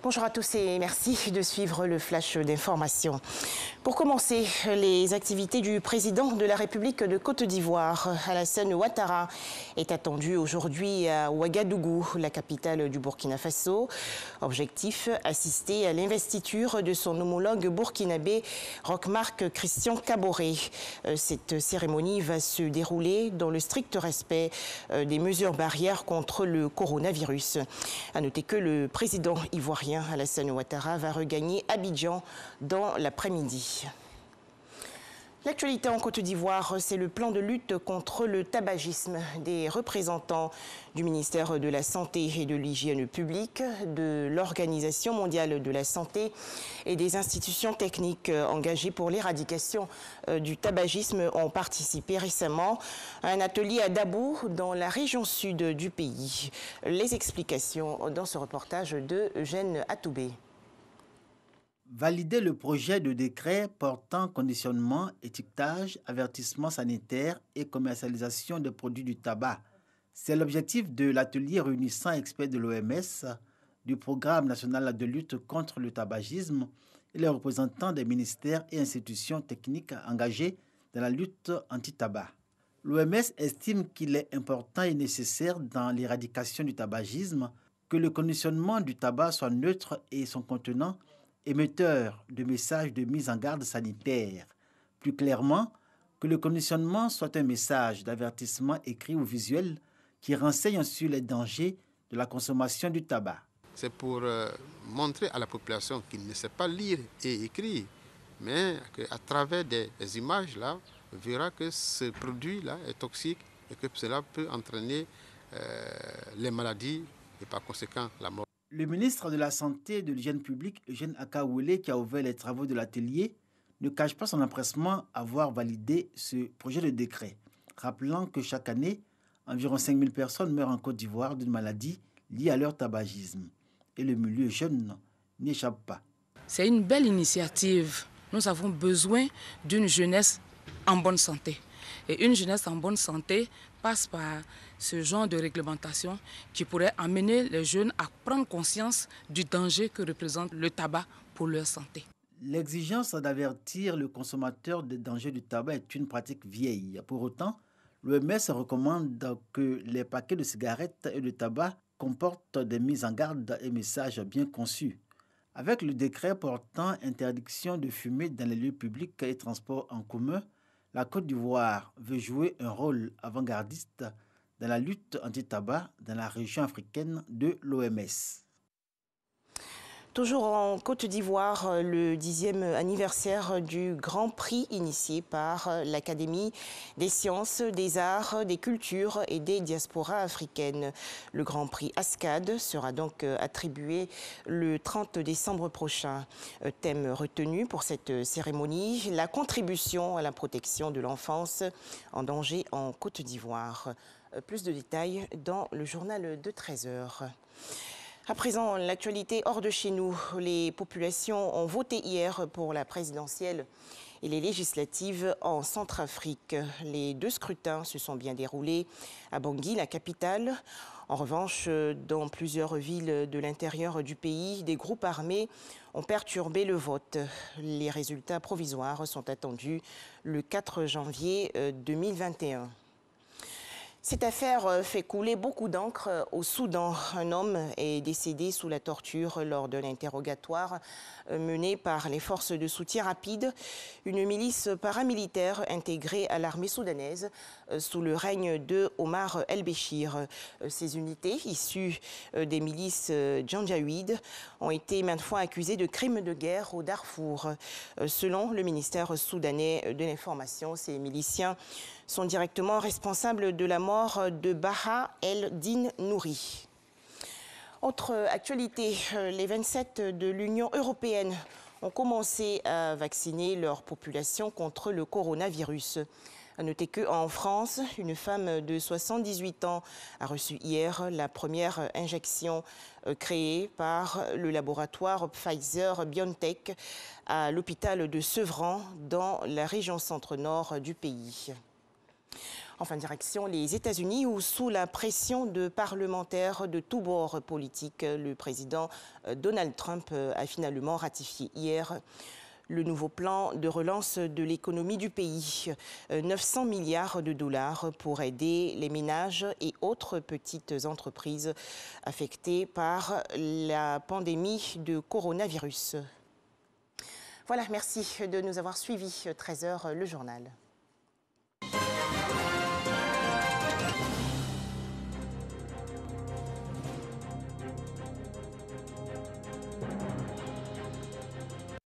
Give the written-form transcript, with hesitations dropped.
Bonjour à tous et merci de suivre le flash d'information. Pour commencer, les activités du président de la République de Côte d'Ivoire, Alassane Ouattara, est attendu aujourd'hui à Ouagadougou, la capitale du Burkina Faso. Objectif, assister à l'investiture de son homologue burkinabé, Roch-Marc Christian Kaboré. Cette cérémonie va se dérouler dans le strict respect des mesures barrières contre le coronavirus. À noter que le président ivoirien Alassane Ouattara va regagner Abidjan dans l'après-midi. L'actualité en Côte d'Ivoire, c'est le plan de lutte contre le tabagisme des représentants du ministère de la Santé et de l'Hygiène publique, de l'Organisation mondiale de la santé et des institutions techniques engagées pour l'éradication du tabagisme ont participé récemment à un atelier à Dabou, dans la région sud du pays. Les explications dans ce reportage de Eugène Atoubé. Valider le projet de décret portant conditionnement, étiquetage, avertissement sanitaire et commercialisation des produits du tabac. C'est l'objectif de l'atelier réunissant experts de l'OMS, du Programme national de lutte contre le tabagisme et les représentants des ministères et institutions techniques engagés dans la lutte anti-tabac. L'OMS estime qu'il est important et nécessaire dans l'éradication du tabagisme que le conditionnement du tabac soit neutre et son contenant émetteur de messages de mise en garde sanitaire. Plus clairement, que le conditionnement soit un message d'avertissement écrit ou visuel qui renseigne sur les dangers de la consommation du tabac. C'est pour montrer à la population qu'il ne sait pas lire et écrire, mais qu'à travers des images, là, on verra que ce produit-là est toxique et que cela peut entraîner les maladies et par conséquent la mort. Le ministre de la Santé et de l'Hygiène publique, Eugène Akaoulé, qui a ouvert les travaux de l'atelier, ne cache pas son empressement à voir valider ce projet de décret, rappelant que chaque année, environ 5000 personnes meurent en Côte d'Ivoire d'une maladie liée à leur tabagisme. Et le milieu jeune n'y échappe pas. C'est une belle initiative. Nous avons besoin d'une jeunesse en bonne santé. Et une jeunesse en bonne santé passe par ce genre de réglementation qui pourrait amener les jeunes à prendre conscience du danger que représente le tabac pour leur santé. L'exigence d'avertir le consommateur des dangers du tabac est une pratique vieille. Pour autant, l'OMS recommande que les paquets de cigarettes et de tabac comportent des mises en garde et messages bien conçus. Avec le décret portant interdiction de fumer dans les lieux publics et transports en commun, la Côte d'Ivoire veut jouer un rôle avant-gardiste dans la lutte anti-tabac dans la région africaine de l'OMS. Toujours en Côte d'Ivoire, le 10e anniversaire du Grand Prix initié par l'Académie des sciences, des arts, des cultures et des diasporas africaines. Le Grand Prix ASCAD sera donc attribué le 30 décembre prochain. Thème retenu pour cette cérémonie, la contribution à la protection de l'enfance en danger en Côte d'Ivoire. Plus de détails dans le journal de 13h. À présent, l'actualité hors de chez nous. Les populations ont voté hier pour la présidentielle et les législatives en Centrafrique. Les deux scrutins se sont bien déroulés à Bangui, la capitale. En revanche, dans plusieurs villes de l'intérieur du pays, des groupes armés ont perturbé le vote. Les résultats provisoires sont attendus le 4 janvier 2021. Cette affaire fait couler beaucoup d'encre au Soudan. Un homme est décédé sous la torture lors d'un interrogatoire mené par les forces de soutien rapide, une milice paramilitaire intégrée à l'armée soudanaise sous le règne de Omar el-Béchir. Ces unités, issues des milices djandjaouides, ont été maintes fois accusées de crimes de guerre au Darfour. Selon le ministère soudanais de l'Information, ces miliciens sont directement responsables de la mort de Baha el-Din Nouri. Autre actualité, les 27 de l'Union européenne ont commencé à vacciner leur population contre le coronavirus. À noter qu'en France, une femme de 78 ans a reçu hier la première injection créée par le laboratoire Pfizer-BioNTech à l'hôpital de Sevran dans la région centre-nord du pays. Enfin, direction les États-Unis où, sous la pression de parlementaires de tous bords politiques, le président Donald Trump a finalement ratifié hier le nouveau plan de relance de l'économie du pays. 900 milliards de dollars pour aider les ménages et autres petites entreprises affectées par la pandémie de coronavirus. Voilà, merci de nous avoir suivis. 13h, le journal.